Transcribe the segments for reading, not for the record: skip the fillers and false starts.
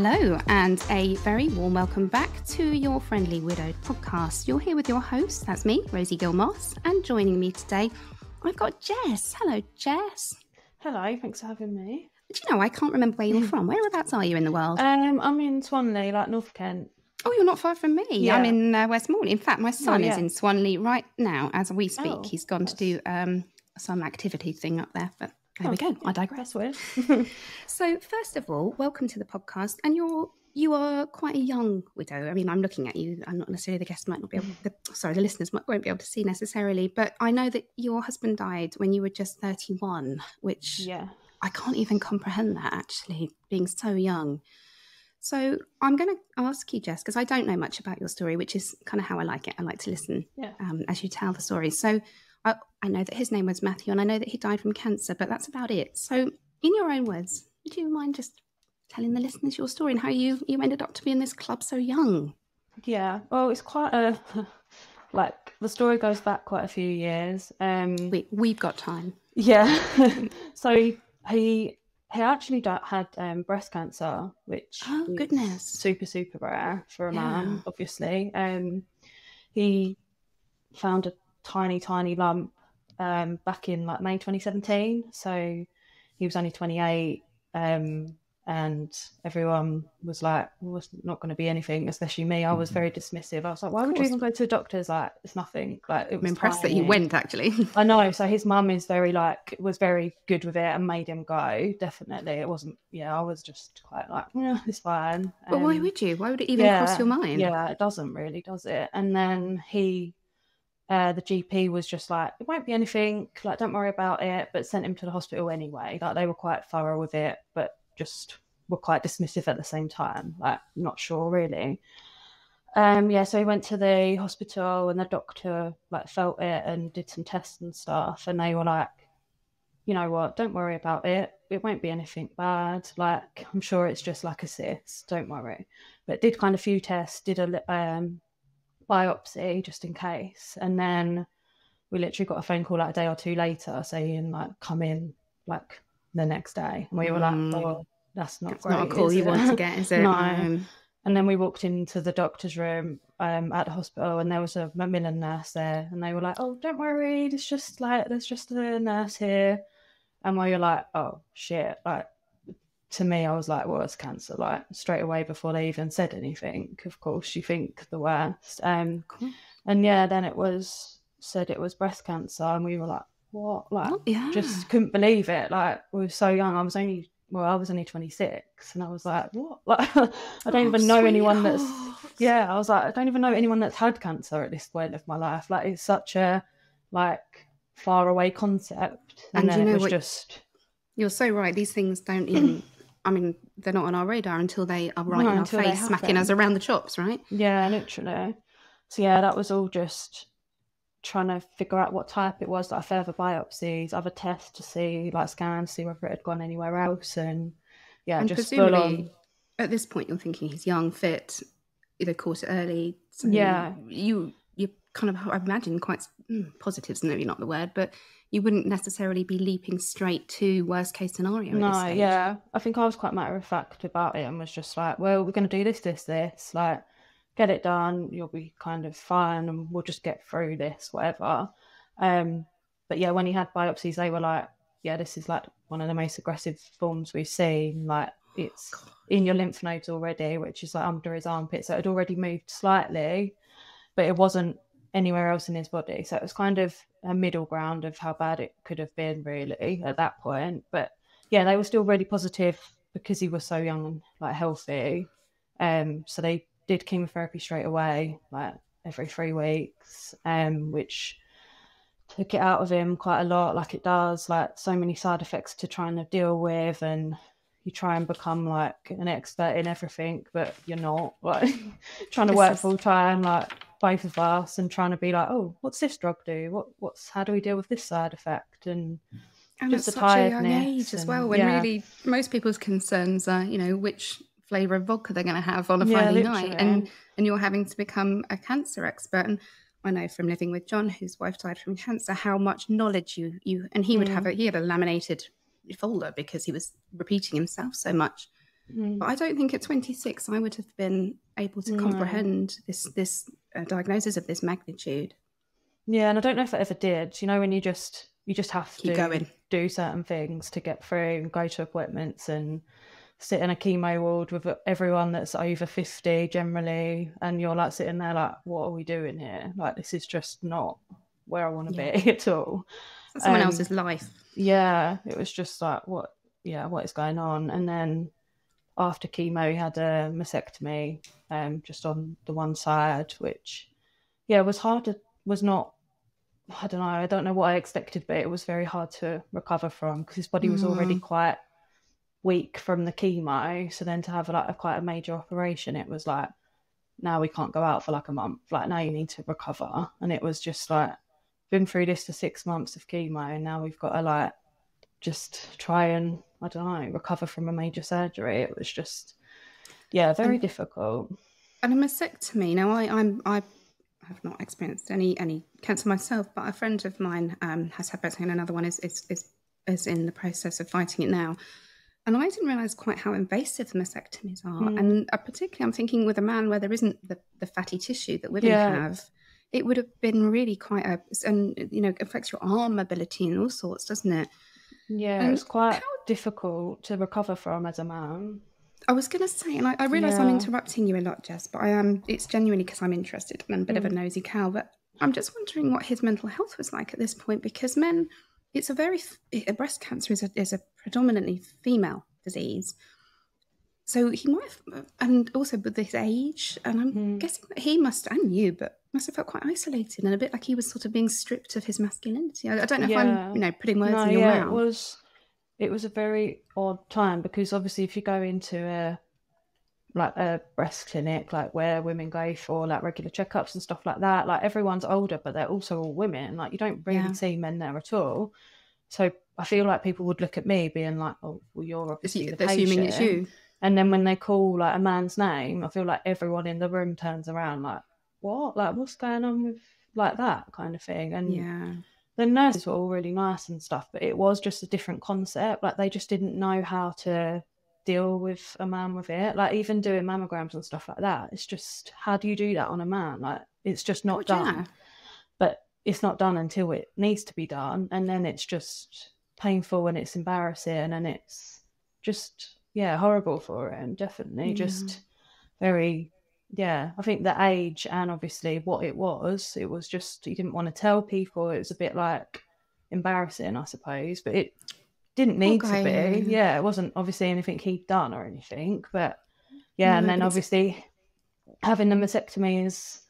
Hello, and a very warm welcome back to your Friendly Widowed podcast. You're here with your host, that's me, Rosie Gill-Moss, and joining me today, I've got Jess. Hello, Jess. Hello, thanks for having me. Do you know, I can't remember where you're from. Whereabouts are you in the world? I'm in Swanley, like North Kent. Oh, you're not far from me. Yeah. I'm in Westmoreland. In fact, my son is in Swanley right now as we speak. He's gone to do some activity thing up there, but there we go. I digress. So, first of all, welcome to the podcast. And you are quite a young widow. I mean, I'm looking at you. I'm not necessarily, the guests might not be able the listeners won't be able to see necessarily, but I know that your husband died when you were just 31, which I can't even comprehend that, actually, being so young. So I'm going to ask you, Jess, because I don't know much about your story, which is kind of how I like it. I like to listen as you tell the story. So I know that his name was Matthew, and I know that he died from cancer, but that's about it. So in your own words, would you mind just telling the listeners your story and how you ended up to be in this club so young? Yeah, well, it's quite a, like, the story goes back quite a few years. We've got time. Yeah. So he actually had breast cancer, which is super, super rare for a man, obviously. He found a tiny lump back in like May 2017. So he was only 28, and everyone was like, well, it's not going to be anything, especially me. I was very dismissive. I was like, why would you even go to the doctors? Like, it's nothing. Like, I'm impressed that you went, actually. I know. So his mum is was very good with it and made him go. Definitely. It wasn't, I was just quite like, yeah, it's fine. But why would you? Why would it even cross your mind? Yeah, it doesn't really, does it? And then the GP was just like, it won't be anything, like, don't worry about it, but sent him to the hospital anyway. Like, they were quite thorough with it, but just were quite dismissive at the same time, like, not sure really. So he went to the hospital and the doctor like felt it and did some tests and stuff, and they were like, you know what, don't worry about it, it won't be anything bad, like, I'm sure it's just like a cyst, don't worry. But did kind of few tests, did a biopsy just in case, and then we literally got a phone call like a day or two later saying like, come in like the next day, and we were like, oh, that's great. Not a call you want to get, is it? No. And then we walked into the doctor's room at the hospital, and there was a Macmillan nurse there, and they were like, oh, don't worry, there's just a nurse here. And we were like, oh shit, like, to me, I was like, well, it's cancer, like, straight away before they even said anything. Of course, you think the worst. And then it was said it was breast cancer, and we were like, what? Like, just couldn't believe it. Like, we were so young. I was only 26, and I was like, what? Like, I don't even know anyone that's. I was like, I don't even know anyone that's had cancer at this point of my life. Like, it's such a like far away concept, and then it was just. You're so right. These things don't even. I mean, they're not on our radar until they are right in our face, smacking us around the chops, right? Yeah, literally. So that was all just trying to figure out what type it was, like further biopsies, other tests to see, like scans, see whether it had gone anywhere else, and just full on. At this point, you're thinking he's young, fit, they caught it early. So you kind of, I imagine, quite positive's maybe not the word, but you wouldn't necessarily be leaping straight to worst case scenario. No, at this stage. I think I was quite matter of fact about it and was just like, well, we're going to do this, like, get it done, you'll be kind of fine, and we'll just get through this, whatever. But when he had biopsies, they were like, this is like one of the most aggressive forms we've seen, like, it's in your lymph nodes already, which is like under his armpit, so it had already moved slightly, but it wasn't anywhere else in his body, so it was kind of a middle ground of how bad it could have been really at that point. But they were still really positive because he was so young and like healthy, so they did chemotherapy straight away, like every 3 weeks, which took it out of him quite a lot, like it does, like so many side effects to try and deal with, and you try and become like an expert in everything, but you're not, like trying to work full time, like both of us, and trying to be like, oh, what's this drug do? How do we deal with this side effect? And just at such a young age as well, when really most people's concerns are, which flavour of vodka they're going to have on a Friday night, and you're having to become a cancer expert. And I know from living with John, whose wife died from cancer, how much knowledge you and he would have. He had a laminated folder because he was repeating himself so much. But I don't think at 26 I would have been able to comprehend this diagnosis of this magnitude. Yeah, and I don't know if I ever did. You know, when you just have Keep to going. do certain things to get through and go to appointments and sit in a chemo ward with everyone that's over 50 generally, and you're like sitting there like, what are we doing here? Like, this is just not where I want to be at all. It's someone else's life. Yeah, it was just like, what is going on? And then after chemo, he had a mastectomy just on the one side, which, was hard. Was not, I don't know what I expected, but it was very hard to recover from because his body was already quite weak from the chemo. So then to have quite a major operation, it was like, now we can't go out for like a month. Like, now you need to recover. And it was just like, been through this for 6 months of chemo, and now we've got to like just try and, I don't know, recover from a major surgery. It was just, very difficult. And a mastectomy. Now, I have not experienced any cancer myself, but a friend of mine has had breast cancer, and another one is in the process of fighting it now. And I didn't realise quite how invasive the mastectomies are. And particularly, I'm thinking with a man where there isn't the fatty tissue that women have, it would have been really quite and affects your arm mobility and all sorts, doesn't it? Yeah, and it's quite difficult to recover from as a man. I was going to say, and I realise I'm interrupting you a lot, Jess, but it's genuinely because I'm interested and I'm a bit of a nosy cow, but I'm just wondering what his mental health was like at this point, because men, breast cancer is a predominantly female disease. So he might have, and also with this age, and I'm guessing that he must have felt quite isolated and a bit like he was sort of being stripped of his masculinity. I don't know if I'm putting words in your mouth. It was a very odd time, because obviously if you go into a breast clinic, like where women go for like regular checkups and stuff like that, like everyone's older, but they're also all women. Like, you don't really see men there at all. So I feel like people would look at me being like, oh, well, you're obviously the patient. Assuming it's you. And then when they call like a man's name, I feel like everyone in the room turns around like, what? Like, what's going on with like that kind of thing? And the nurses were all really nice and stuff, but it was just a different concept. Like, they just didn't know how to deal with a man with it. Like, even doing mammograms and stuff like that, it's just, how do you do that on a man? Like, it's just not done. But it's not done until it needs to be done, and then it's just painful and it's embarrassing and it's just horrible for him. Definitely just very I think the age and obviously what it was just, he didn't want to tell people. It was a bit like embarrassing, I suppose, but it didn't need to be. It wasn't obviously anything he'd done or anything, but and then obviously having the mastectomy is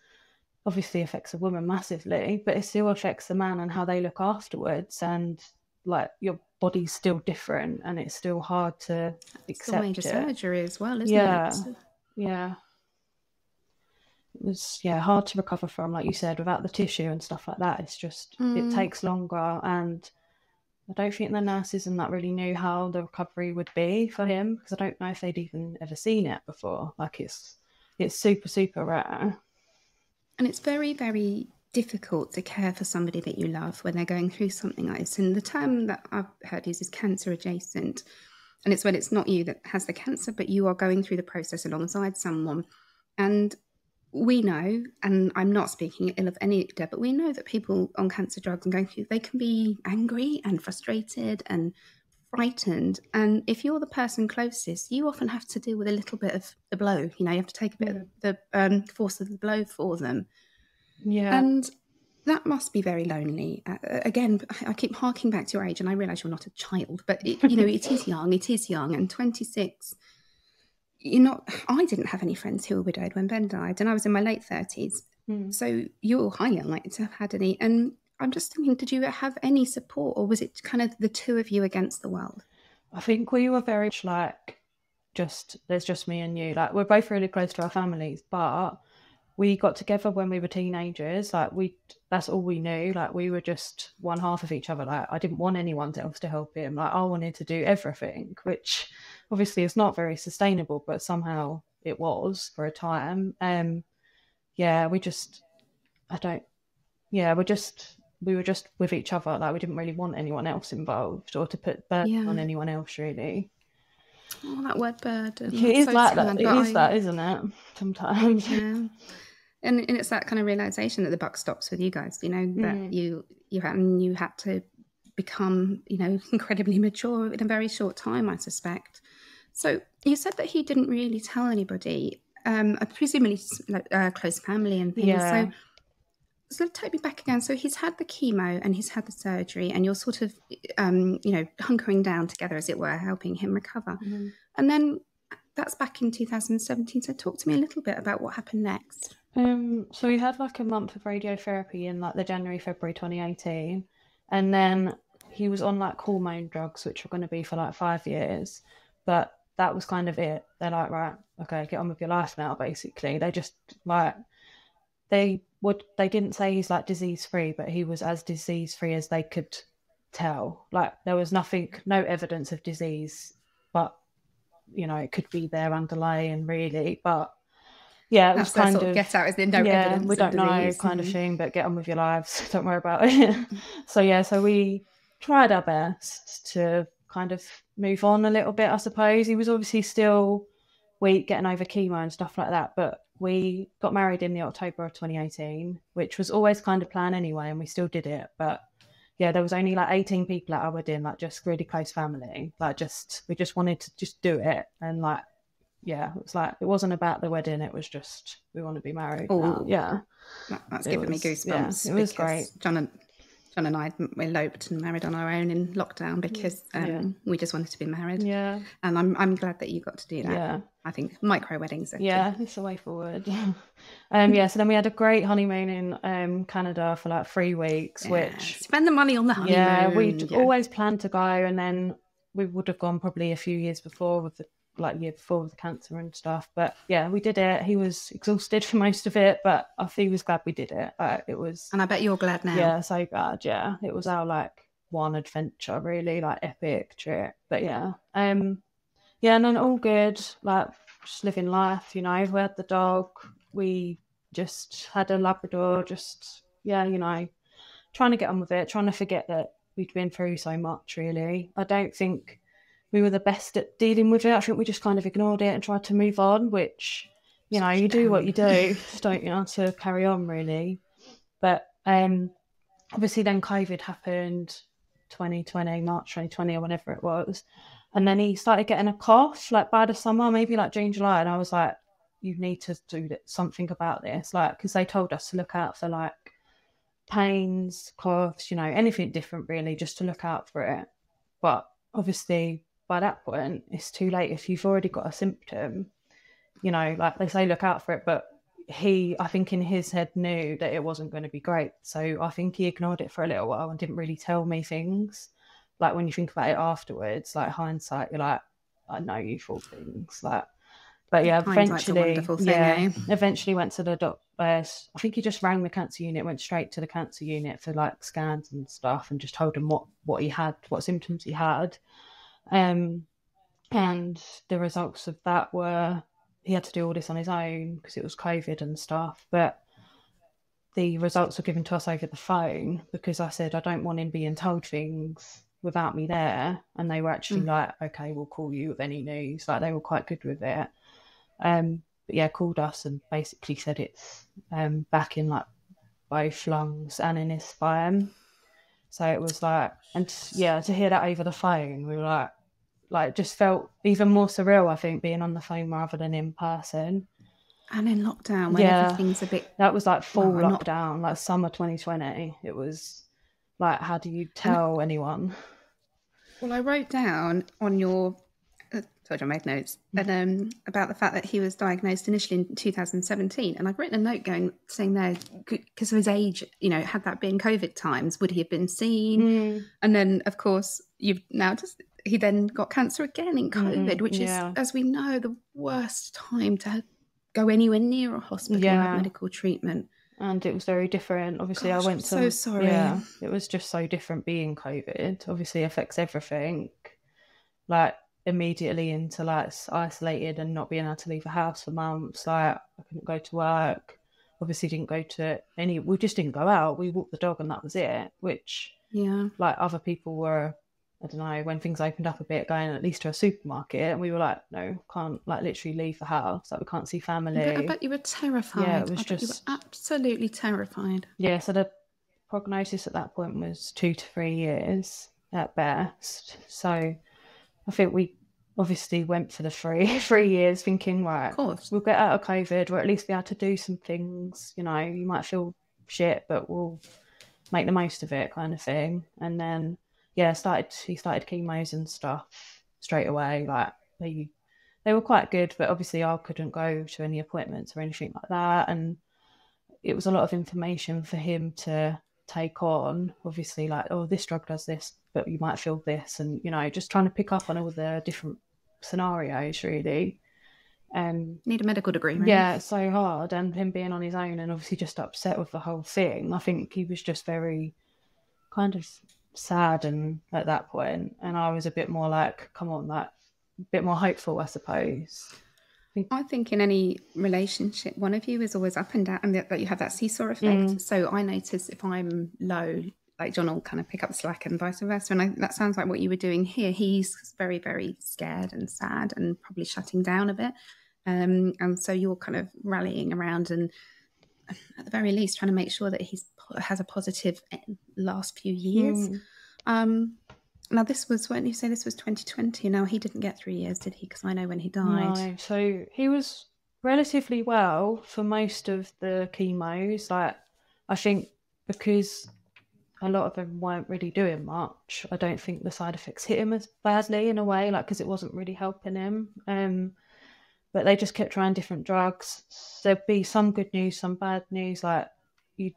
obviously affects a woman massively, but it still affects the man and how they look afterwards, and like your body's still different and it's still hard to accept. It's major surgery as well, isn't it? It was hard to recover from, like you said, without the tissue and stuff like that. It's just it takes longer, and I don't think the nurses and that really knew how the recovery would be for him, because I don't know if they'd even ever seen it before. Like, it's super, super rare. And it's very, very difficult to care for somebody that you love when they're going through something like this. And the term that I've heard is cancer adjacent. And it's when it's not you that has the cancer, but you are going through the process alongside someone. And we know, and I'm not speaking ill of any dead, but we know that people on cancer drugs and going through, they can be angry and frustrated and frightened. And if you're the person closest, you often have to deal with a little bit of the blow. You have to take a bit of the force of the blow for them. And that must be very lonely. Again, I keep harking back to your age, and I realise you're not a child, but it is young. And 26, I didn't have any friends who were widowed when Ben died, and I was in my late 30s. So you're highly unlikely to have had any. And I'm just thinking, did you have any support, or was it kind of the two of you against the world? I think we were very much like, there's just me and you. Like, we're both really close to our families, but we got together when we were teenagers. Like, that's all we knew. Like, we were just one half of each other. Like, I didn't want anyone else to help him. Like, I wanted to do everything, which obviously is not very sustainable, but somehow it was for a time. We were just with each other. Like, we didn't really want anyone else involved or to put burden on anyone else, really. Oh, that word burden. It is so like sad, that. It is that, isn't it? Sometimes. Yeah. And it's that kind of realization that the buck stops with you guys, you know, that you had to become, you know, incredibly mature in a very short time, I suspect. So you said that he didn't really tell anybody, presumably close family and things. Yeah. So take me back again. So he's had the chemo and he's had the surgery, and you're sort of, you know, hunkering down together, as it were, helping him recover. And then that's back in 2017. So talk to me a little bit about what happened next. So he had like a month of radiotherapy in like the January, February 2018. And then he was on like hormone drugs, which were going to be for like 5 years. But that was kind of it. They're like, right, okay, get on with your life now, basically. They just like, they didn't say he's like disease free, but he was as disease free as they could tell. Like there was nothing, no evidence of disease, but you know, it could be there underlying really. But yeah, it was kind of get out, is there no evidence? We don't know kind of thing, but get on with your lives. Don't worry about it. So we tried our best to kind of move on a little bit, I suppose. He was obviously still weak, getting over chemo and stuff like that, but we got married in the October of 2018, which was always kind of planned anyway, and we still did it. But yeah, there was only like 18 people at our wedding, like just really close family. Like we just wanted to just do it. And like, yeah, it was like, it wasn't about the wedding. It was just, we want to be married. Oh, yeah. That's giving me goosebumps. Yeah, it was great. John and I eloped and married on our own in lockdown because we just wanted to be married. Yeah. And I'm glad that you got to do that. Yeah. I think micro weddings are it's a way forward. So then we had a great honeymoon in Canada for like 3 weeks, which spend the money on the honeymoon. Yeah, we'd always planned to go, and then we would have gone probably a few years before with the year before with the cancer and stuff. But yeah, we did it. He was exhausted for most of it, but I think he was glad we did it. It was, and I bet you're glad now. Yeah, so glad. Yeah, it was our like one adventure, really like epic trip. But yeah, and then all good, like just living life. You know, we had the dog. We just had a Labrador. Just you know, trying to get on with it, trying to forget that we'd been through so much. Really, I don't think we were the best at dealing with it. I think we just kind of ignored it and tried to move on, which, you know, you do what you do, just don't, you know, to carry on really. But obviously then COVID happened, 2020, March 2020 or whenever it was. And then he started getting a cough, like by the summer, maybe like June, July. And I was like, you need to do something about this. Like, because they told us to look out for like pains, coughs, you know, anything different really, just to look out for it. But obviously, by that point, it's too late if you've already got a symptom. You know, like they say, look out for it. But he, I think in his head, knew that it wasn't going to be great. So I think he ignored it for a little while and didn't really tell me things. Like when you think about it afterwards, like hindsight, you're like, I know you thought things. Like, but yeah, eventually went to the doctor. I think he just rang the cancer unit, went straight to the cancer unit for like scans and stuff, and just told him what he had, what symptoms he had. And the results of that were he had to do all this on his own because it was COVID and stuff. But the results were given to us over the phone because I said I don't want him being told things without me there. And they were actually like, okay, we'll call you with any news. Like they were quite good with it. But yeah, called us and basically said it's back in like both lungs and in his spine. So it was like, and yeah, to hear that over the phone, we were like just felt even more surreal, I think, being on the phone rather than in person. And in lockdown, when everything's a bit... That was like full lockdown, like summer 2020. It was like, how do you tell anyone? Well, I wrote down on your... I made notes and about the fact that he was diagnosed initially in 2017, and I've written a note saying there because of his age, you know, had that been COVID times, would he have been seen? And then, of course, he then got cancer again in COVID, which is, as we know, the worst time to go anywhere near a hospital and have medical treatment. And it was very different. Obviously, I went to... so sorry. Yeah, it was just so different being COVID. Obviously, affects everything. Like, immediately into like isolated and not being able to leave the house for months. Like I couldn't go to work, obviously didn't go to we just didn't go out. We walked the dog and that was it, which like other people were I don't know, when things opened up a bit, going at least to a supermarket, and we were like, no, can't like literally leave the house, like we can't see family. I bet you were terrified. Yeah, it was you were absolutely terrified. Yeah, so the prognosis at that point was 2 to 3 years at best. So I think we obviously went for the 3 years thinking, right, we'll get out of COVID, or at least be able to do some things, you know, you might feel shit, but we'll make the most of it, kind of thing. And then he started chemos and stuff straight away. Like they were quite good, but obviously I couldn't go to any appointments or anything like that, and it was a lot of information for him to take on. Obviously, like, oh, this drug does this, but you might feel this, and you know, just trying to pick up on all the different scenarios, really. Need a medical degree, right? Yeah, it's so hard. And him being on his own and obviously just upset with the whole thing, I think he was just very kind of sad and at that point, and I was a bit more like, come on, like a bit more hopeful, I suppose. I think in any relationship, one of you is always up and down, and that you have that seesaw effect. So I notice if I'm low, like John will kind of pick up the slack and vice versa. And that sounds like what you were doing here. He's very, very scared and sad and probably shutting down a bit. And so you're kind of rallying around and at the very least trying to make sure that he has a positive last few years. Now, this was, when you say this was 2020, now he didn't get 3 years, did he? Because I know when he died. No, so he was relatively well for most of the chemos. Like, I think because a lot of them weren't really doing much, I don't think the side effects hit him as badly in a way, like, because it wasn't really helping him. But they just kept trying different drugs. There'd be some good news, some bad news. Like, you'd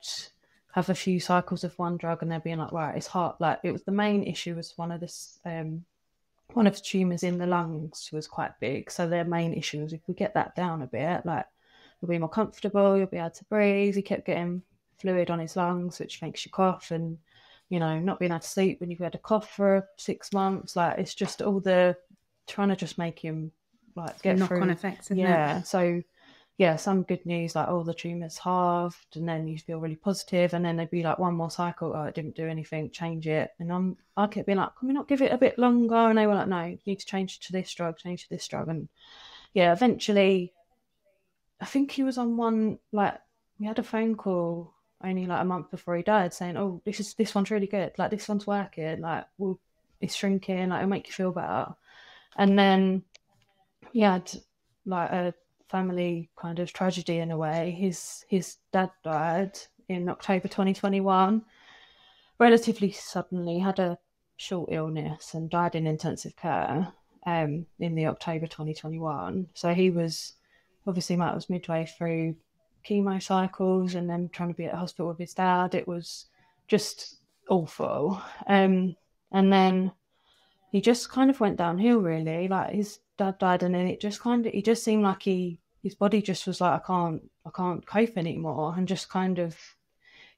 have a few cycles of one drug and they're being like, right, it's hard. Like, it was the main issue was one of the tumours in the lungs was quite big. So their main issue was if we get that down a bit, like, you'll be more comfortable, you'll be able to breathe. He kept getting fluid on his lungs, which makes you cough, and, you know, not being able to sleep when you've had a cough for 6 months. Like, it's just all the trying to just make him like get knock-on effects, isn't it? So yeah, some good news, like, oh, the tumour's halved, and then you feel really positive, and then they'd be like, one more cycle, oh, it didn't do anything, change it. And I kept being like, can we not give it a bit longer? And they were like, no, you need to change to this drug. And yeah, eventually I think he was on one, like, we had a phone call only like a month before he died saying, oh, this one's really good, like, this one's working, like, well, it's shrinking, like, it'll make you feel better. And then he had like a family kind of tragedy in a way. His dad died in October 2021, relatively suddenly, had a short illness and died in intensive care in the October 2021. So he was, obviously Matt was midway through chemo cycles and then trying to be at the hospital with his dad. It was just awful. And then he just kind of went downhill, really. Like, his dad died, and then it just seemed like his body just was like, I can't cope anymore, and just kind of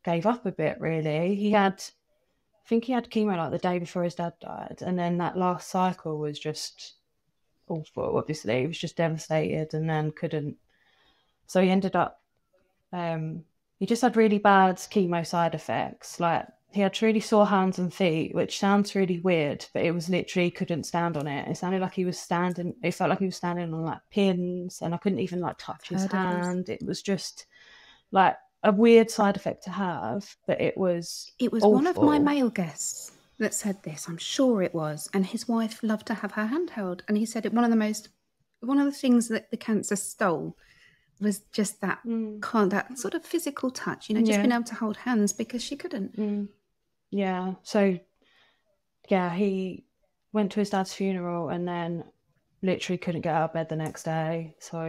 gave up a bit, really. I think he had chemo like the day before his dad died, and then that last cycle was just awful. Obviously, he was just devastated, and then couldn't. So he ended up, he just had really bad chemo side effects. Like, he had really sore hands and feet, which sounds really weird, but it was literally, couldn't stand on it. It sounded like he was standing, it felt like he was standing on like pins, and I couldn't even like touch his hand. It was just like a weird side effect to have, but it was awful. One of my male guests that said this, I'm sure it was, and his wife loved to have her hand held, and he said one of the things that the cancer stole was just that that sort of physical touch, you know, just being able to hold hands, because she couldn't. Yeah. So yeah, he went to his dad's funeral and then literally couldn't get out of bed the next day. So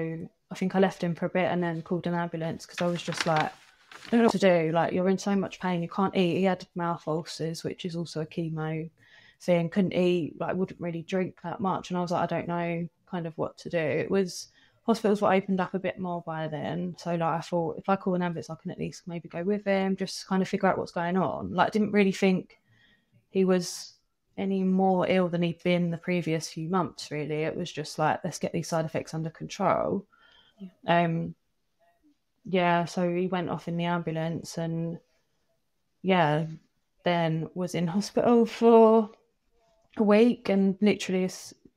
I think I left him for a bit and then called an ambulance, because I was just like, I don't know what to do. Like, you're in so much pain, you can't eat. He had mouth ulcers, which is also a chemo thing. Couldn't eat, like, wouldn't really drink that much. And I was like, I don't know kind of what to do. It was, hospitals were opened up a bit more by then. So, like, I thought if I call an ambulance, I can at least maybe go with him, just kind of figure out what's going on. Like, didn't really think he was any more ill than he'd been the previous few months, really. It was just like, let's get these side effects under control. So he went off in the ambulance, and then was in hospital for a week, and literally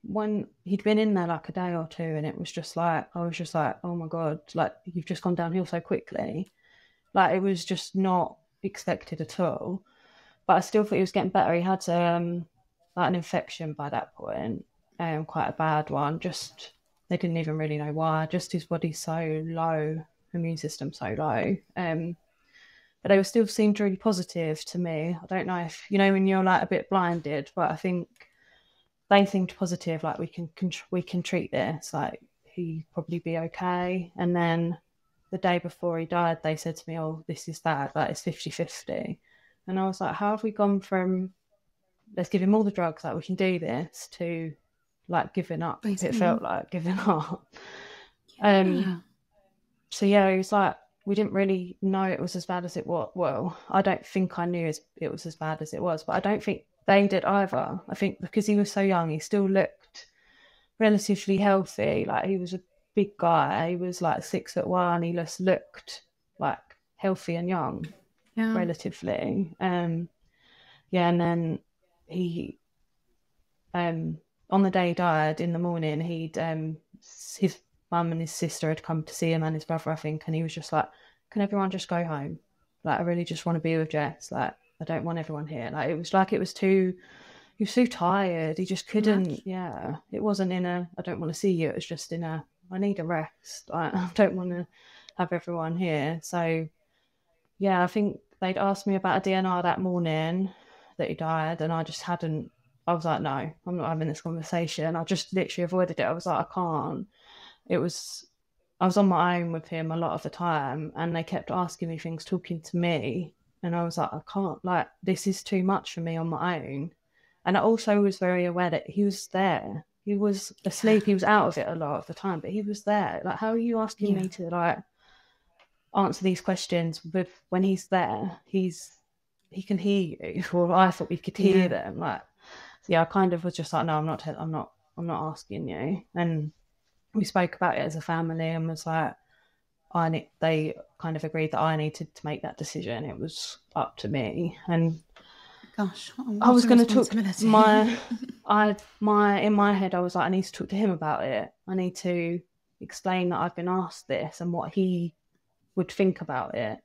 when he'd been in there like a day or two, and it was just like, I was just like, oh my God, like you've just gone downhill so quickly. Like it was just not expected at all. But I still thought he was getting better. He had like an infection by that point, quite a bad one. Just they didn't even really know why. Just his body's so low, immune system so low. But they still seemed really positive to me. I don't know if when you're like a bit blinded, but I think they seemed positive. Like we can treat this. Like he'd probably be okay. And then the day before he died, they said to me, "Oh, this is that. Like it's 50-50." And I was like, how have we gone from let's give him all the drugs, like we can do this, to like giving up? Basically. It felt like giving up. Yeah. So yeah, it was like we didn't really know it was as bad as it was. Well, I don't think I knew it was as bad as it was, but I don't think they did either. I think because he was so young, he still looked relatively healthy. Like he was a big guy. He was like 6'1". He just looked like healthy and young. Yeah. Relatively. Yeah, and then he on the day he died, in the morning, his mum and his sister had come to see him and his brother, I think, and he was just like, can everyone just go home? Like I really just want to be with Jess. Like I don't want everyone here. Like he was too tired. He just couldn't. Yeah, it wasn't in a I don't want to see you. It was just in a I need a rest. I don't want to have everyone here. So yeah, I think they'd asked me about a DNR that morning that he died, and I just hadn't. I was like, no, I'm not having this conversation. I just literally avoided it. I was like, I can't. I was on my own with him a lot of the time, and they kept asking me things, talking to me, and I was like, I can't. Like, this is too much for me on my own. And I also was very aware that he was there. He was asleep. He was out of it a lot of the time, but he was there. Like, how are you asking me to like answer these questions when he's there? He can hear you. Or I thought we could hear them. Like, I kind of was just like, no, I'm not asking you. And we spoke about it as a family and was like, they kind of agreed that I needed to make that decision. It was up to me. And gosh, I was going to talk in my head, I was like, I need to talk to him about it. I need to explain that I've been asked this and what he would think about it.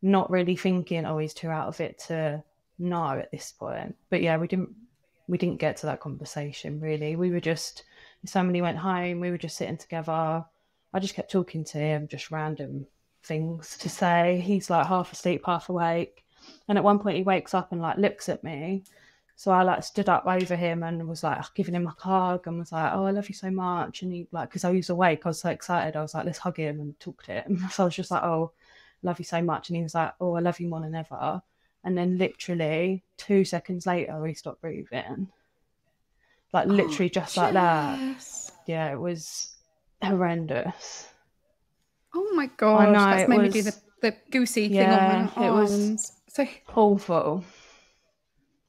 Not really thinking, oh, he's too out of it to know at this point. But yeah, we didn't get to that conversation really. We were just, his family went home, we were just sitting together. I just kept talking to him, just random things to say. He's like half asleep, half awake. And at one point he wakes up and like looks at me. So I like stood up over him and was like giving him a hug and was like, oh, I love you so much. And he like, because I was awake, I was so excited. I was like, let's hug him and talk to him. So I was just like, oh, love you so much. And he was like, oh, I love you more than ever. And then literally 2 seconds later, he stopped breathing. Like literally just like that. Yeah, it was horrendous. Oh my gosh, that's made me do the goosey thing on my arms. It was so awful.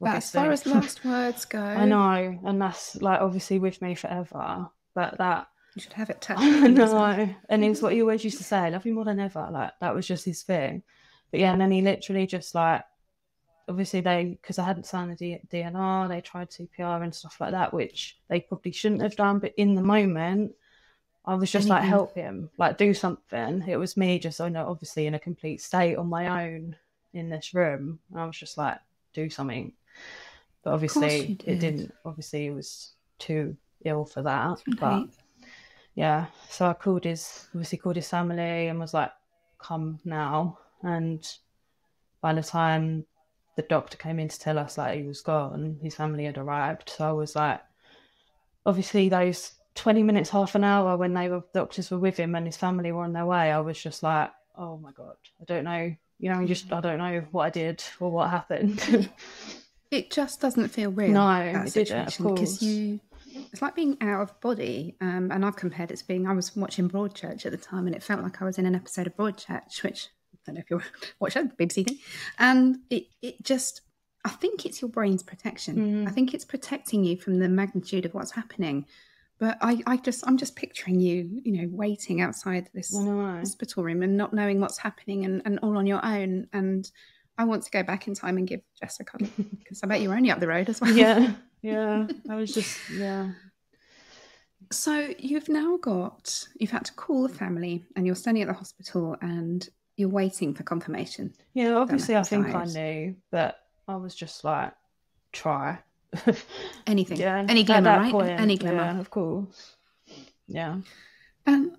But as far as last words go, I know, and that's like obviously with me forever. But that you should have it tattooed. I know, and it's what he always used to say: "I love you more than ever." Like that was just his thing. But yeah, and then he literally just like, obviously because I hadn't signed the DNR, they tried CPR and stuff like that, which they probably shouldn't have done. But in the moment, I was just like, help him, like do something. It was me just, obviously in a complete state on my own in this room. And I was just like, do something. But obviously it didn't. Obviously, he was too ill for that. Okay. But yeah, so I called his family and was like, come now. And by the time the doctor came in to tell us like he was gone, his family had arrived. So I was like, obviously those 20 minutes, half an hour when doctors were with him and his family were on their way, I was just like, oh my God, I don't know. I don't know what I did or what happened. It just doesn't feel real. No, it didn't, of course. Because it's like being out of body. And I've compared it to being, I was watching Broadchurch at the time and it felt like I was in an episode of Broadchurch, which I don't know if you watch that, BBC thing. And it just, I think it's your brain's protection. Mm. I think it's protecting you from the magnitude of what's happening. But I'm just picturing you, waiting outside this hospital room and not knowing what's happening and all on your own. And I want to go back in time and give Jess a cuddle because I bet you're only up the road as well. Yeah, Yeah, I was just, yeah. So you've had to call the family and you're standing at the hospital and you're waiting for confirmation. Yeah, obviously I think I knew, but I was just like, try. Anything. Yeah. Any glimmer, right? Point, any glimmer. Yeah, of course. Yeah. And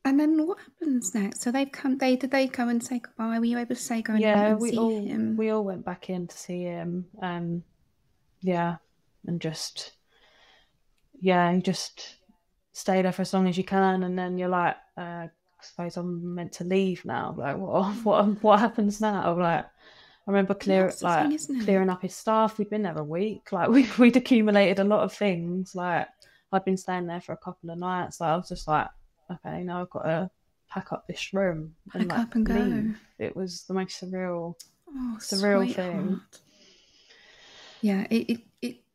then what happens next? So did they go and say goodbye? Were you able to say go and see him? We all went back in to see him. Yeah. And just, yeah, you just stay there for as long as you can, and then you're like, I suppose I'm meant to leave now. Like, what happens now? Like, I remember clearing up his stuff. We'd been there a week. Like, we'd accumulated a lot of things. Like, I'd been staying there for a couple of nights. Like, I was just like, okay, now I've got to pack up this room and pack up and leave. It was the most surreal thing. Yeah,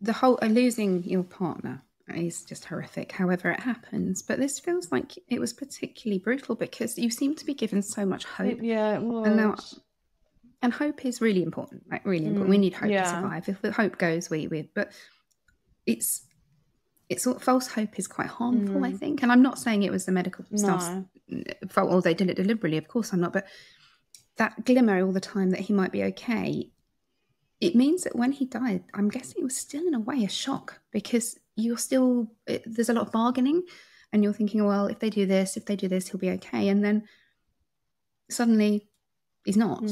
the whole losing your partner is just horrific, however it happens. But this feels like it was particularly brutal because you seem to be given so much hope. It was. And hope is really important, like really important. We need hope to survive. If the hope goes, but it's false hope is quite harmful, I think. And I'm not saying it was the medical staff's fault or they did it deliberately. Of course I'm not. But that glimmer all the time that he might be okay, it means that when he died, I'm guessing it was still in a way a shock because there's a lot of bargaining and you're thinking, well, if they do this, he'll be okay. And then suddenly he's not.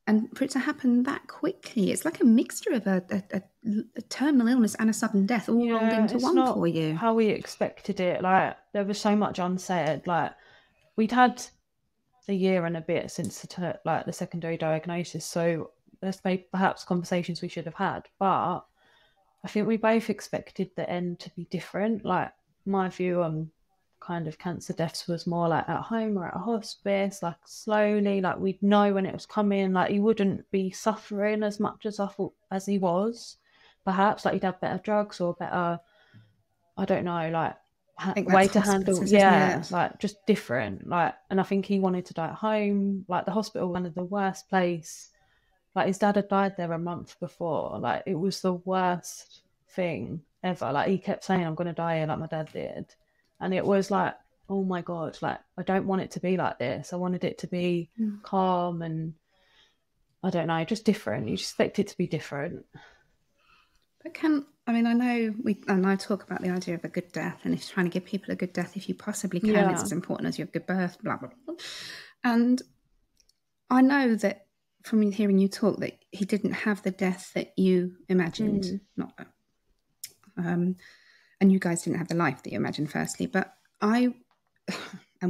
And for it to happen that quickly, it's like a mixture of a terminal illness and a sudden death all rolled into one for you. How we expected it. Like, there was so much unsaid. Like, we'd had a year and a bit since the secondary diagnosis, so there's perhaps conversations we should have had. But I think we both expected the end to be different. Like, my view on kind of cancer deaths was more like at home or at a hospice, like slowly, like we'd know when it was coming, like he wouldn't be suffering as much as I thought as he was, perhaps, like he'd have better drugs or better, I don't know, like way to handle, like just different, like, and I think he wanted to die at home. Like, the hospital, one of the worst place, like his dad had died there a month before, like it was the worst thing ever. Like, he kept saying, I'm going to die here like my dad did. And it was like, oh my God, like, I don't want it to be like this. I wanted it to be calm and, I don't know, just different. You expect it to be different. But I know I talk about the idea of a good death and if trying to give people a good death, if you possibly can, it's as important as you have good birth, blah, blah, blah. And I know that from hearing you talk that he didn't have the death that you imagined, and you guys didn't have the life that you imagined firstly, but and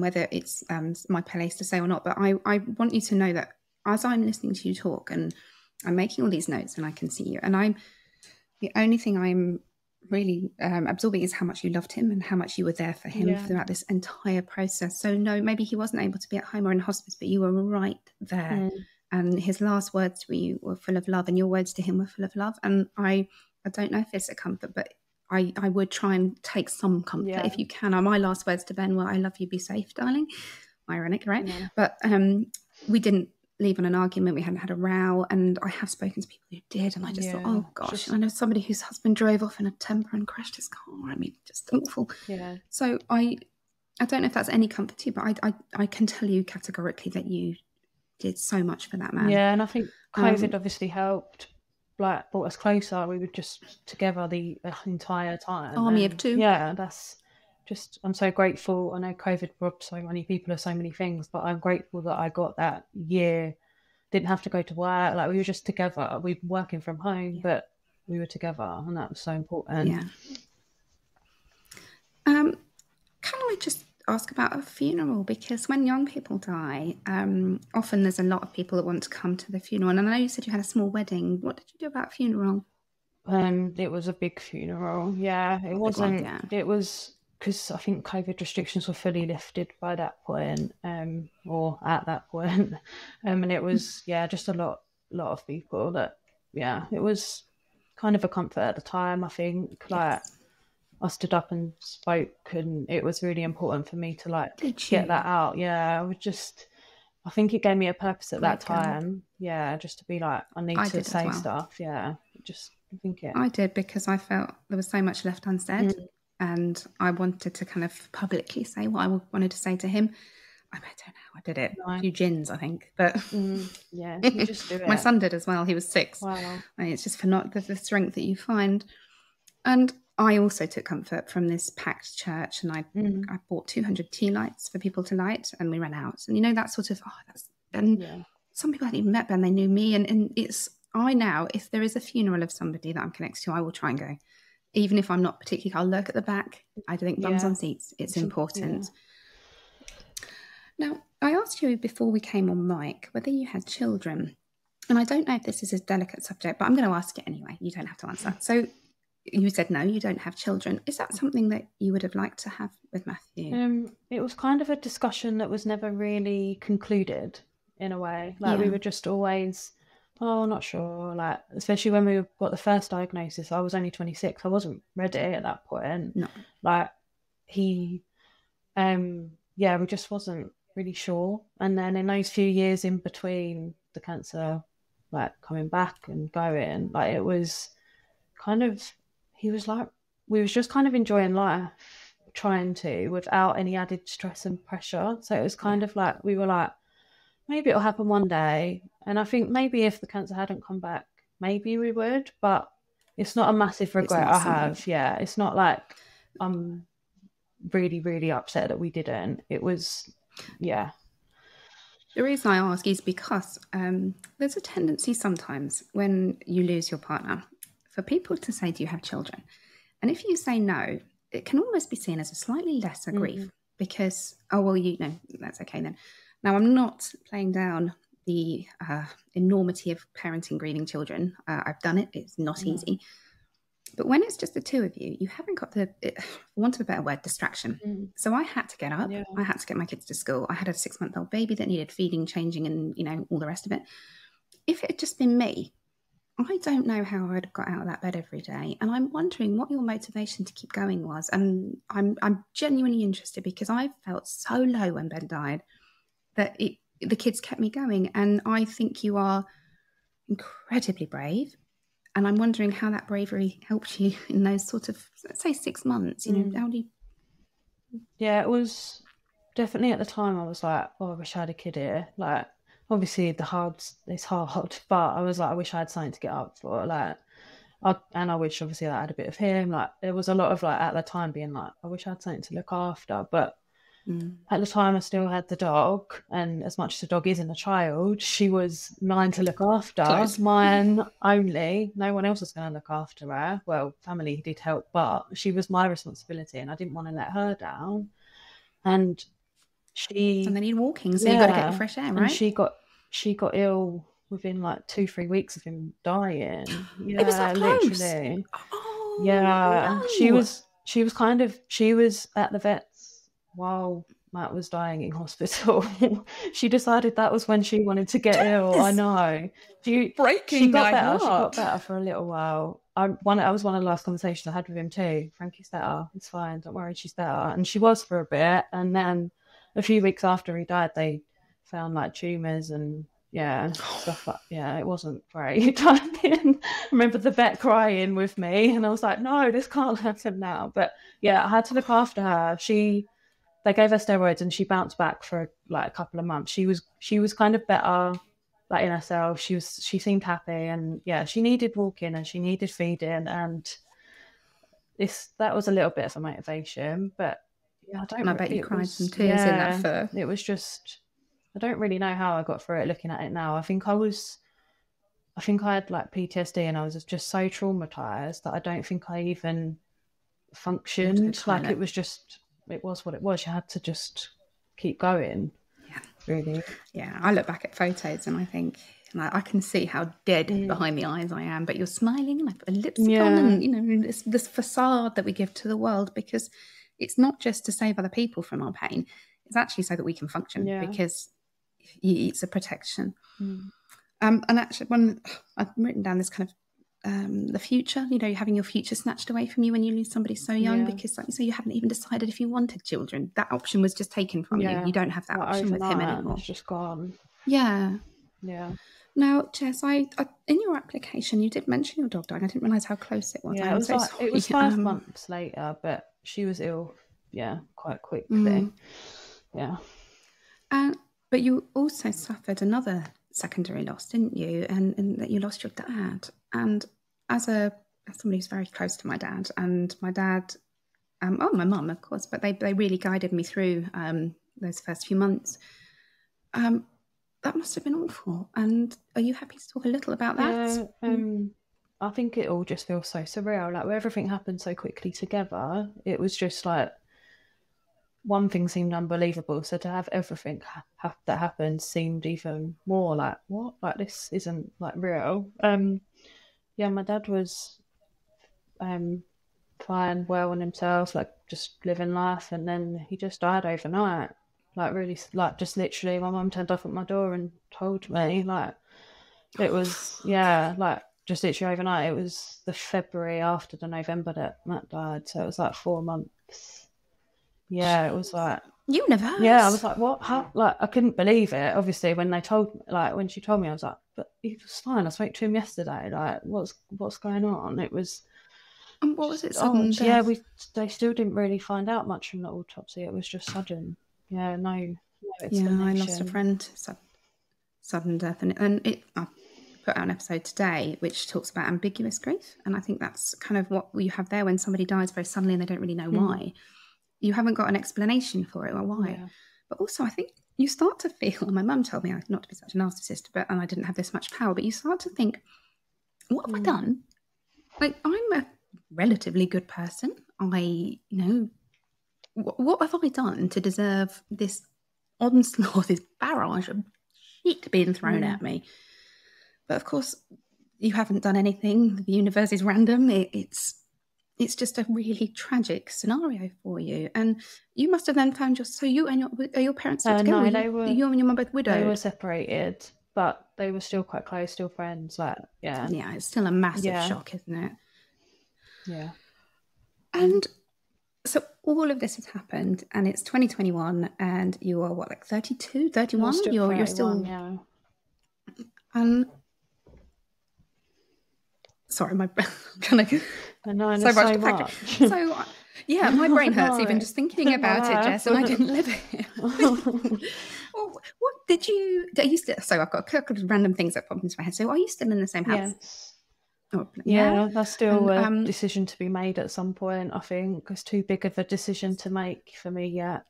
whether it's my place to say or not, but I want you to know that as I'm listening to you talk and I'm making all these notes and I can see you, and the only thing I'm really absorbing is how much you loved him and how much you were there for him throughout this entire process. So no, maybe he wasn't able to be at home or in hospice, but you were right there. And his last words to you were full of love and your words to him were full of love. And I don't know if it's a comfort, but I would try and take some comfort if you can. My last words to Ben were, I love you, be safe, darling. Ironic, right? Yeah. But we didn't leave on an argument. We hadn't had a row. And I have spoken to people who did. And I just thought, oh gosh, I know somebody whose husband drove off in a temper and crashed his car. I mean, just awful. Yeah. So I don't know if that's any comfort to you, but I can tell you categorically that you did so much for that man. Yeah, and I think COVID obviously helped. Like, brought us closer. We were just together the entire time. Army of two. Yeah, that's just, I'm so grateful. I know COVID robbed so many people of so many things, but I'm grateful that I got that year. Didn't have to go to work. Like, we were just together. We were working from home, but we were together, and that was so important. Yeah. Can I just ask about a funeral? Because when young people die, often there's a lot of people that want to come to the funeral. And I know you said you had a small wedding. What did you do about a funeral? It was a big funeral. Yeah, it wasn't. It was because I think COVID restrictions were fully lifted by that point, or at that point, and it was just a lot of people that it was kind of a comfort at the time. I think I stood up and spoke, and it was really important for me to get that out. Yeah, I think it gave me a purpose at that time. Yeah, just to be like, I need to say stuff. Yeah, just I did, because I felt there was so much left unsaid, and I wanted to kind of publicly say what I wanted to say to him. I don't know how I did it. A few gins, I think, but yeah, you just do it. My son did as well. He was 6. Wow. And it's just for not the strength that you find. And I also took comfort from this packed church, and I bought 200 tea lights for people to light, and we ran out. And that sort of some people hadn't even met Ben, they knew me, and it's now, if there is a funeral of somebody that I'm connected to, I will try and go, even if I'm not particularly. I'll lurk at the back. I think bums on seats. It's important. Now, I asked you before we came on mic whether you had children, and I don't know if this is a delicate subject, but I'm going to ask it anyway. You don't have to answer. So you said no, you don't have children. Is that something that you would have liked to have with Matthew? It was kind of a discussion that was never really concluded, in a way. Like, we were just always, not sure. Like, especially when we got the first diagnosis, I was only 26. I wasn't ready at that point. No. Like, we just wasn't really sure. And then in those few years in between the cancer, like, coming back and going, like, it was kind of, he was like, we was just kind of enjoying life, trying to, without any added stress and pressure. So it was kind of like, we were like, maybe it'll happen one day. And I think maybe if the cancer hadn't come back, maybe we would, but it's not a massive regret I have. Yeah, it's not like I'm really, really upset that we didn't. It was, The reason I ask is because there's a tendency sometimes when you lose your partner for people to say, do you have children? And if you say no, it can almost be seen as a slightly lesser grief, because, that's okay then. Now, I'm not playing down the enormity of parenting grieving children. I've done it. It's not easy. But when it's just the two of you, you haven't got for want of a better word, distraction. So I had to get up. I had to get my kids to school. I had a 6-month-old baby that needed feeding, changing, and, all the rest of it. If it had just been me, I don't know how I'd have got out of that bed every day. And I'm wondering what your motivation to keep going was. And I'm genuinely interested, because I felt so low when Ben died that the kids kept me going. And I think you are incredibly brave. And I'm wondering how that bravery helped you in those sort of, let's say, 6 months. How do you... Yeah, it was definitely, at the time, I was like, I wish I had a kid here. Like, obviously it's hard, but I was like, I wish I had something to get up for. Like, I wish, obviously, I had a bit of him. Like, there was a lot of, like, at the time being like, I wish I had something to look after. But at the time, I still had the dog, and as much as the dog isn't a child, she was mine to look after. Close. Mine only. No one else was going to look after her. Well, family did help, but she was my responsibility, and I didn't want to let her down. And they need walking, so you got to get the fresh air, right? And she got ill within like 2-3 weeks of him dying. Yeah, it was that close. Literally. Oh, yeah, no. she was at the vet's while Matt was dying in hospital. She decided that was when she wanted to get ill. I know. She got better for a little while. That was one of the last conversations I had with him too. Frankie's better. It's fine. Don't worry, she's better. And she was for a bit. And then a few weeks after he died, they found like tumours and stuff like it wasn't great. I remember the vet crying with me, and I was like, no, this can't happen now. But I had to look after her. They gave her steroids, and she bounced back for like a couple of months. She was kind of better, like, in herself. She seemed happy, and she needed walking and she needed feeding, and that was a little bit of a motivation. But I bet you cried some tears in that fur. It was just, I don't really know how I got through it looking at it now. I think I had like PTSD, and I was just so traumatized that I don't think I even functioned. Like, it was what it was. You had to just keep going. Yeah. Really. Yeah. I look back at photos and I think, I can see how dead behind the eyes I am, but you're smiling and I put a lipstick on, and this facade that we give to the world, because it's not just to save other people from our pain. It's actually so that we can function, because it's a protection. And actually, I've written down this kind of the future, having your future snatched away from you when you lose somebody so young, because, like you say, you haven't even decided if you wanted children. That option was just taken from you. You don't have that option with him anymore. It's just gone. Yeah. Now, Jess, I in your application you did mention your dog dying. I didn't realise how close it was. Yeah, it was 5 months later, but she was ill, quite quickly. Yeah. But you also suffered another secondary loss, didn't you? And that you lost your dad. And as somebody who's very close to my dad, and my dad, my mum, of course, but they really guided me through those first few months. That must have been awful. And are you happy to talk a little about that? I think it all just feels so surreal. Like, where everything happened so quickly together, it was just like one thing seemed unbelievable. So to have everything that happened seemed even more like, what? Like, this isn't like real. My dad was fine, well on himself, like just living life, and then he just died overnight. Like, really, like, just literally, my mum turned up at my door and told me, like, it was, like, just literally overnight. It was the February after the November that Matt died, so it was like 4 months. Yeah, it was like universe. Yeah, I was like, what? How? Like, I couldn't believe it. Obviously, when when she told me, I was like, but he was fine. I spoke to him yesterday. Like, what's going on? It was. And what was it? Sudden death? They still didn't really find out much from the autopsy. It was just sudden. Yeah, no explanation. Yeah, I lost a friend. Sudden death, and I put out an episode today which talks about ambiguous grief, and I think that's kind of what you have there when somebody dies very suddenly and they don't really know why. You haven't got an explanation for it or why. Yeah. But also, I think you start to feel, and my mum told me not to be such a narcissist, and I didn't have this much power, but you start to think, what have I done? Like, I'm a relatively good person. What have I done to deserve this onslaught, this barrage of shit being thrown at me? But of course, you haven't done anything. The universe is random. It's just a really tragic scenario for you. And you must have then found you and your parents still together? No, you and your mum both widowed? They were separated, but they were still quite close, still friends. Like, yeah. Yeah, it's still a massive shock, isn't it? Yeah. And so all of this has happened, and it's 2021, and you are what, like 32, 31? You're still, yeah. Sorry, my kind of so much. So yeah, my brain hurts even just thinking about it, Jess, and I didn't live it. Well, what did you? So I've got a couple of random things that popped into my head. So are you still in the same house? Yes. Oh, yeah, that's still a decision to be made at some point. I think it's too big of a decision to make for me yet.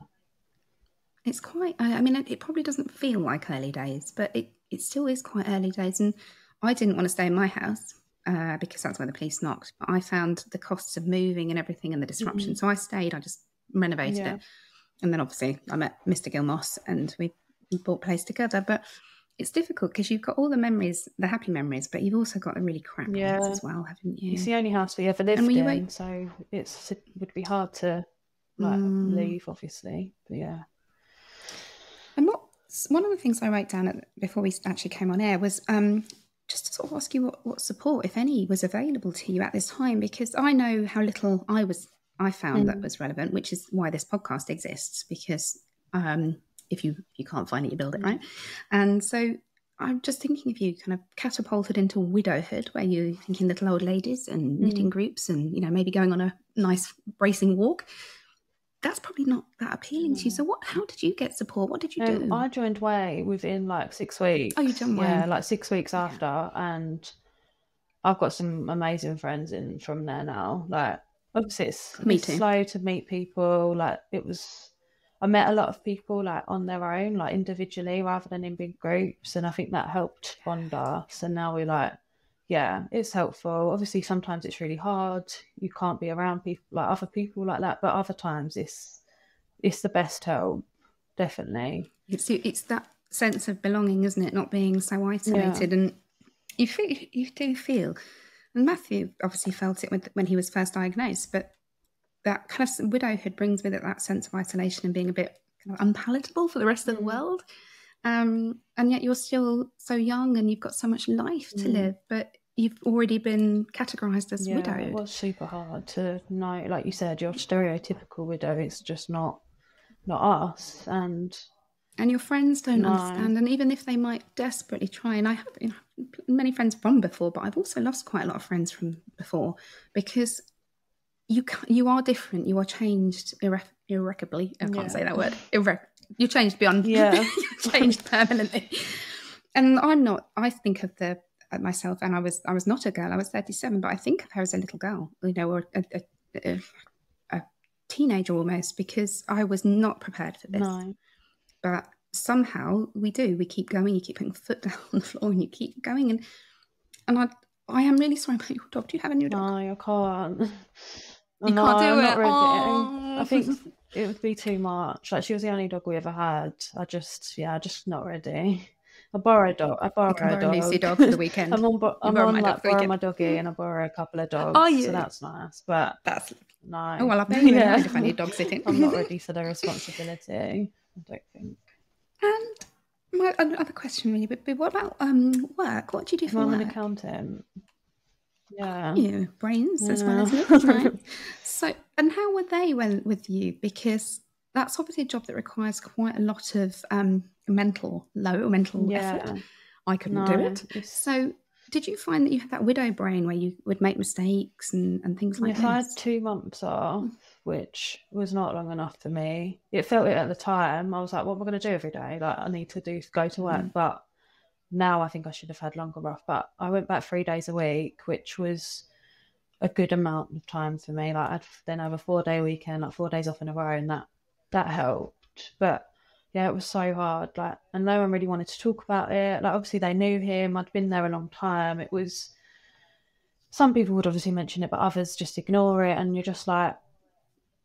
It's quite. I mean, it probably doesn't feel like early days, but it still is quite early days. And I didn't want to stay in my house. Because that's where the police knocked. But I found the costs of moving and everything and the disruption. So I stayed, I just renovated it. And then obviously I met Mr. Gill-Moss and we bought a place together. But it's difficult because you've got all the memories, the happy memories, but you've also got the really crap ones as well, haven't you? It's the only house we ever lived in, so it would be hard to leave, obviously. But yeah. And one of the things I wrote down before we actually came on air was... just to sort of ask you what support, if any, was available to you at this time, because I know how little I found that was relevant, which is why this podcast exists, because if you can't find it, you build it, right? And so I'm just thinking if you kind of catapulted into widowhood, where you're thinking little old ladies and knitting groups and, maybe going on a nice bracing walk, that's probably not that appealing to you. So how did you get support? What did you do? I joined Way within like 6 weeks. Oh, you joined Way? Yeah, like 6 weeks after. And I've got some amazing friends from there now. Like, obviously it's slow to meet people. Like, I met a lot of people like on their own, like individually rather than in big groups. And I think that helped bond us. And now we're like, yeah, it's helpful. Obviously, sometimes it's really hard. You can't be around people like other people like that, but other times it's the best help, definitely. It's that sense of belonging, isn't it? Not being so isolated, and you do feel. And Matthew obviously felt it when he was first diagnosed, but that kind of widowhood brings with it that sense of isolation and being a bit kind of unpalatable for the rest of the world. And yet you're still so young and you've got so much life to live, but you've already been categorised as widowed. It was super hard to know, like you said, your stereotypical widow. It's just not us. And And your friends don't understand. And even if they might desperately try, and I have many friends from before, but I've also lost quite a lot of friends from before, because you are different. You are changed irreparably. I can't say that word. You're changed beyond. Yeah. You're changed permanently. And I'm not. I think of myself, and I was not a girl. I was 37, but I think of her as a little girl, or a teenager almost, because I was not prepared for this. No. But somehow we do. We keep going. You keep putting your foot down on the floor, and you keep going. And I am really sorry about your dog. Do you have a new dog? No, I can't. You can't do it. Not really. I think it would be too much. Like, she was the only dog we ever had. just not ready. I borrow a dog. I borrow a dog. Lucy dog for the weekend. I'm on borrow my doggy, and I borrow a couple of dogs. Are you? So that's nice. But that's no. Oh well, I'll bear you in mind if I need dog sitting. I'm not ready for the responsibility, I don't think. And my other question really would be, what about work? What do you do for work? I'm an accountant. Yeah. You brains as well as looks, right? So, and how were they with you? Because that's obviously a job that requires quite a lot of mental effort. I couldn't do it. So, did you find that you had that widow brain where you would make mistakes and things like this? I had 2 months off, which was not long enough for me. It felt it at the time. I was like, what am I going to do every day? Like, I need to go to work. But now I think I should have had longer off. But I went back 3 days a week, which was a good amount of time for me. Like, I'd then have a 4-day weekend, like 4 days off in a row, and that helped. But yeah, it was so hard. Like, and no one really wanted to talk about it. Like, obviously they knew him. I'd been there a long time. It was, some people would obviously mention it, but others just ignore it. And you're just like,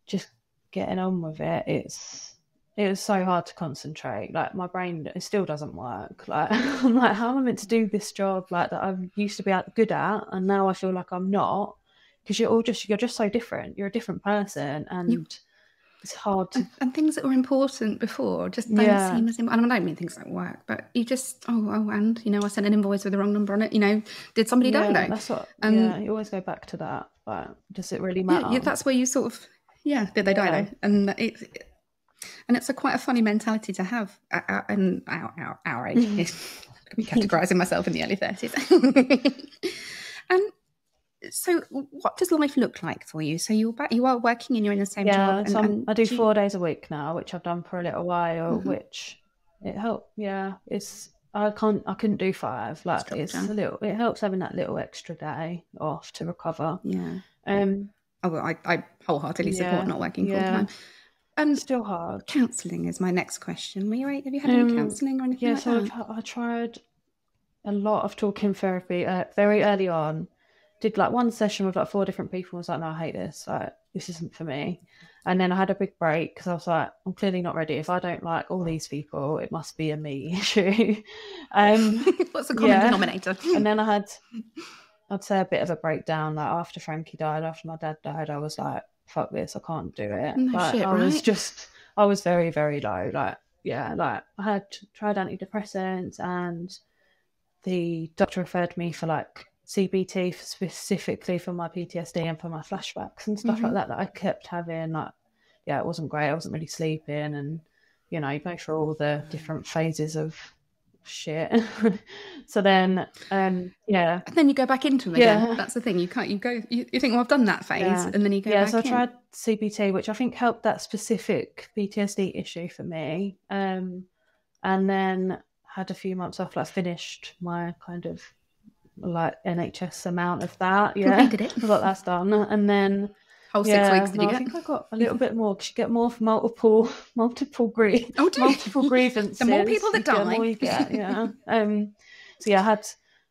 just getting on with it. It was so hard to concentrate. Like, my brain, it still doesn't work. Like, I'm like, how am I meant to do this job like that I used to be good at, and now I feel like I'm not? Because you're just so different. You're a different person, and it's hard to... and things that were important before just don't seem as important. I don't mean things like work, but you just and I sent an invoice with the wrong number on it. Did somebody die though? That's what. You always go back to that. But does it really matter? Yeah, that's where you sort of did they die though? And it's quite a funny mentality to have at our age. I'm categorising myself in the early 30s. And so what does life look like for you? So you are working and you're in the same job. So I do 4 days a week now, which I've done for a little while, which it helped. Yeah, I couldn't do 5. Like, it helps having that little extra day off to recover. Yeah. I wholeheartedly support not working full time. And still hard. Counselling is my next question. Have you had any counselling or anything like that? So I tried a lot of talking therapy very early on. Did like one session with like 4 different people. I was like, no, I hate this. Like, this isn't for me. And then I had a big break because I was like, I'm clearly not ready. If I don't like all these people, it must be a me issue. What's the common denominator? And then I'd say a bit of a breakdown. Like, after Frankie died, after my dad died, I was like, fuck this, I can't do it. I was very, very low. Like, I had tried antidepressants, and the doctor referred me for like CBT specifically for my PTSD and for my flashbacks and stuff like that I kept having. Like, it wasn't great. I wasn't really sleeping, and you go through all the different phases of shit. So then and then you go back into them again. That's the thing, you think, well, I've done that phase, and then you go back so I in. tried CBT, which I think helped that specific PTSD issue for me, and then had a few months off, like finished my kind of like NHS amount of that. Completed it. I got that done, and then whole 6 weeks did you get? I think I got a little bit more, because you get more for multiple grievances. The more people that die, the more you get. So I had,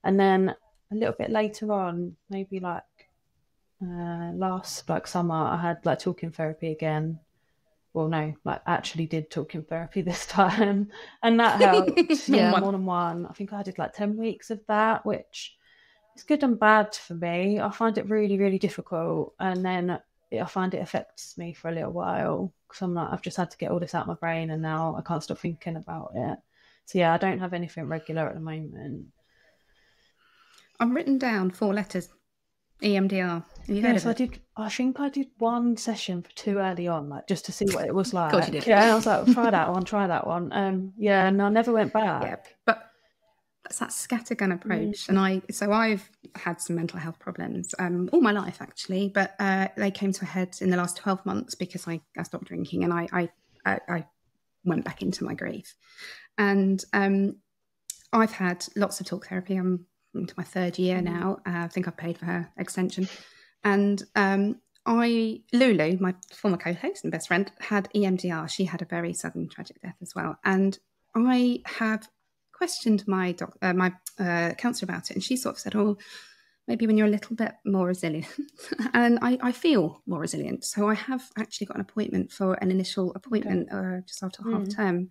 and then a little bit later on, maybe like last summer, I had like talking therapy again. Well, no, like actually did talking therapy this time, and that helped. More than one. I think I did like 10 weeks of that, which is good and bad for me. I find it really, really difficult, and then I find it affects me for a little while, because I'm like, I've just had to get all this out of my brain, and now I can't stop thinking about it. So I don't have anything regular at the moment. I've written down 4 letters. EMDR. Yes, I did. I think I did one session for too early on, like just to see what it was like. God, you did. Yeah, I was like, try that one. Yeah, and I never went back. Yeah, but that's that scattergun approach. And I've had some mental health problems all my life, actually, but they came to a head in the last 12 months because I stopped drinking and I went back into my grief. And I've had lots of talk therapy. I'm into my 3rd year now. I think I've paid for her extension. And Lulu, my former co-host and best friend, had EMDR. She had a very sudden tragic death as well. And I have questioned my counsellor about it, and she sort of said, "Oh, maybe when you're a little bit more resilient." And I feel more resilient. So I have actually got an appointment for an initial appointment just after half term.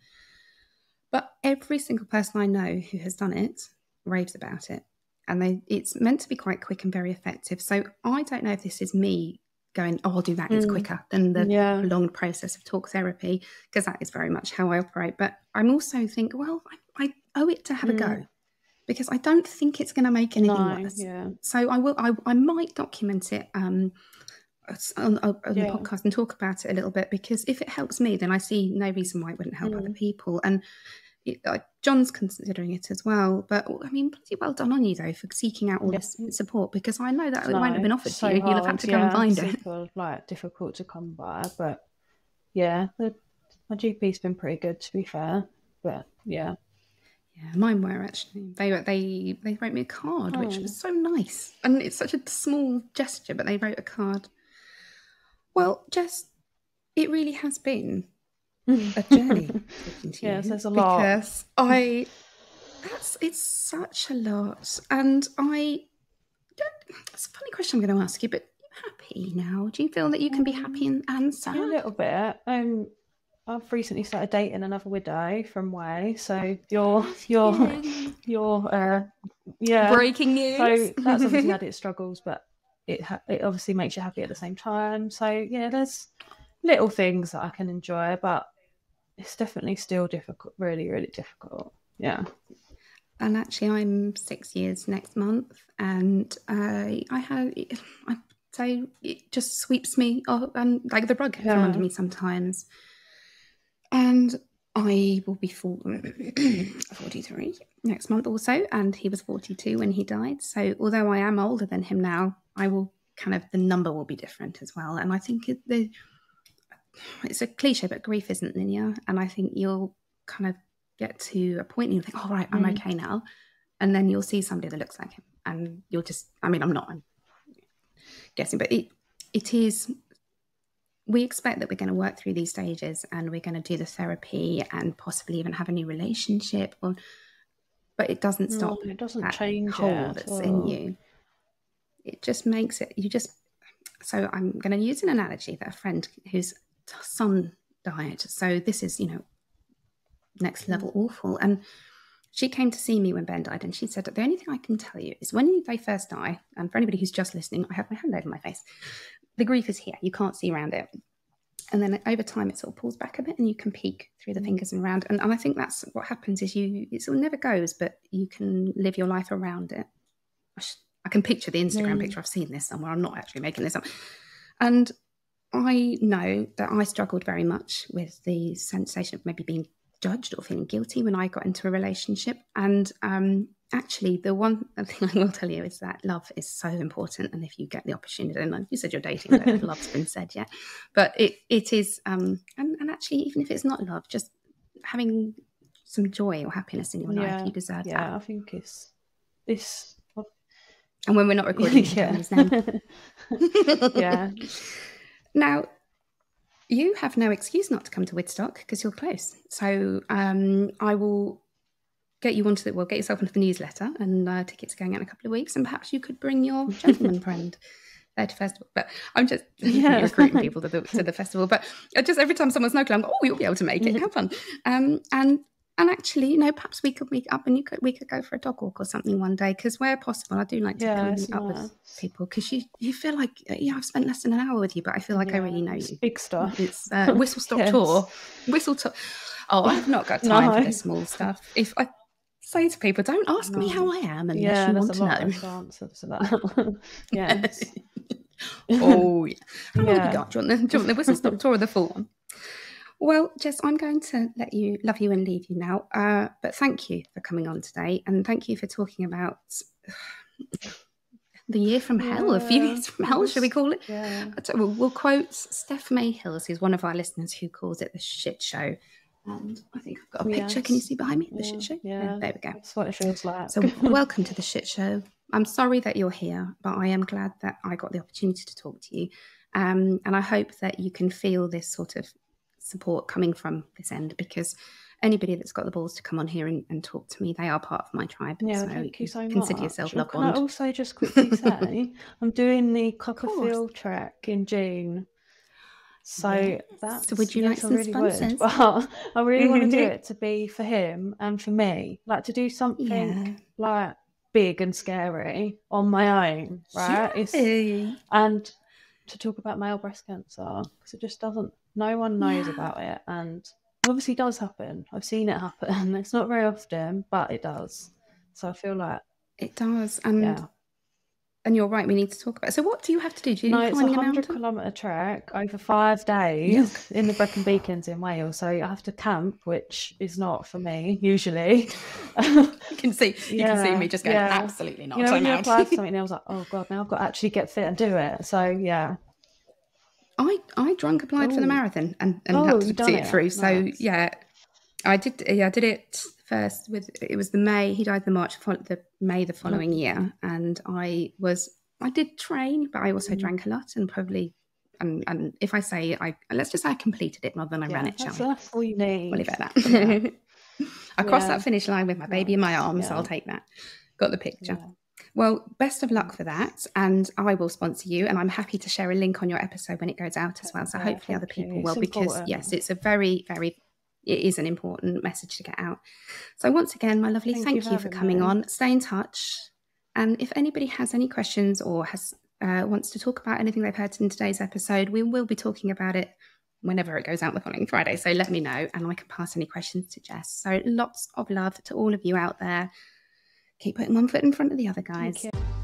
But every single person I know who has done it raves about it. And it's meant to be quite quick and very effective. So I don't know if this is me going, "Oh, I'll do that. It's quicker than the prolonged process of talk therapy," because that is very much how I operate. But I'm also thinking, well, I owe it to have a go, because I don't think it's going to make anything worse. Yeah. So I might document it on the podcast and talk about it a little bit, because if it helps me, then I see no reason why it wouldn't help other people. And John's considering it as well, but I mean, bloody well done on you though for seeking out all this support, because I know that it won't have been offered to you. You'll have had to go and find it. Super, difficult to come by, but my GP's been pretty good, to be fair. But yeah, mine were actually. They wrote me a card, which was so nice, and it's such a small gesture, but they wrote a card. Well, Jess, it really has been a journey. Yes, there's a lot. Because it's such a lot. And it's a funny question I'm going to ask you, but are you happy now? Do you feel that you can be happy and sad? A little bit. I've recently started dating another widow from Way, so you're breaking news. So that's obviously had its struggles, but it obviously makes you happy at the same time. So there's little things that I can enjoy, but it's definitely still difficult, really, really difficult. Yeah. And actually, I'm 6 years next month, and I'd say it just sweeps me off, and like the rug from under me sometimes. And I will be 43 next month also, and he was 42 when he died. So although I am older than him now, the number will be different as well. And I think it's a cliche, but grief isn't linear. And I think you'll kind of get to a point and you'll think, "Oh, right, I'm okay now." And then you'll see somebody that looks like him. And you'll just, I'm guessing, but it is, we expect that we're going to work through these stages and we're going to do the therapy and possibly even have a new relationship. But it doesn't stop. It doesn't change hole that's in you. It just makes it, so I'm going to use an analogy that a friend whose son died. So this is, next level awful. And she came to see me when Ben died, and she said, "The only thing I can tell you is when they first die," and for anybody who's just listening, I have my hand over my face, the grief is here. You can't see around it. And then over time, it sort of pulls back a bit and you can peek through the fingers and around. And I think that's what happens is it sort of never goes, but you can live your life around it. I can picture the Instagram picture. I've seen this somewhere. I'm not actually making this up. And I know that I struggled very much with the sensation of maybe being judged or feeling guilty when I got into a relationship. And actually, the one thing I will tell you is that love is so important. And if you get the opportunity, and you said you're dating, but love's been said yet. But it is, and actually, even if it's not love, just having some joy or happiness in your life, you deserve that. Yeah, I think it's. And when we're not recording, his name. Yeah. Now, you have no excuse not to come to Woodstock because you're close. So I will get you onto get yourself into the newsletter, and tickets are going out in a couple of weeks, and perhaps you could bring your gentleman friend there to festival. But I'm just recruiting people to the festival. But just every time someone's local, I'm like, "Oh, you'll be able to make it. Have fun." And actually, perhaps we could meet up and we could go for a dog walk or something one day, because where possible, I do like to come and meet up with people, because you feel like, I've spent less than an hour with you, but I feel like I really know you. Big stuff. It's whistle-stop tour. Whistle-top. Oh, I've not got time for the small stuff. say to people, don't ask me how I am unless you want to know. Answer to that. Yes. Oh, yeah. How long have we got? Do you want the whistle stop tour of the full one? Well, Jess, I'm going to love you and leave you now. But thank you for coming on today, and thank you for talking about the year from hell, a few years from hell, shall we call it? Yeah. We'll quote Steph Mayhills, who's one of our listeners, who calls it the shit show. And I think I've got a picture. Can you see behind me? The shit show? Yeah. There we go. That's what it feels like. So welcome to the shit show. I'm sorry that you're here, but I am glad that I got the opportunity to talk to you. And I hope that you can feel this sort of support coming from this end, because anybody that's got the balls to come on here and talk to me, they are part of my tribe. Yeah, so thank you so much. Consider yourself loved. Can I also just quickly say, I'm doing the Cockerfield trek in June. So that's... So would you like some sponsors? But I really want to do it to be for him and for me. Like, to do something like big and scary on my own, right? And to talk about male breast cancer, because it just doesn't... No one knows about it, and it obviously does happen. I've seen it happen. It's not very often, but it does. So I feel like it does. And you're right, we need to talk about it. So what do you have to do? Do you it's a 100-kilometre trek over 5 days in the Brecon Beacons in Wales. So I have to camp, which is not for me usually. You can see me just going, absolutely not. You know, when you apply for something, I was like, oh God, now I've got to actually get fit and do it. So yeah. I drunk applied for the marathon and had to see it through. Nice. So I did it first it was the May. He died the May the following year, and I did train, but I also drank a lot, and probably and if I say let's just say I completed it rather than I ran it. That's all you need. We'll leave it at that. I crossed that finish line with my baby in my arms. So I'll take that. Got the picture. Yeah. Well, best of luck for that, and I will sponsor you, and I'm happy to share a link on your episode when it goes out as well, so hopefully other people will, because yes, it's a very, very, it is an important message to get out. So once again, my lovely, thank you for coming on. Stay in touch, and if anybody has any questions or wants to talk about anything they've heard in today's episode, we will be talking about it whenever it goes out the following Friday, so let me know, and I can pass any questions to Jess. So lots of love to all of you out there. Keep putting one foot in front of the other, guys. Thank you.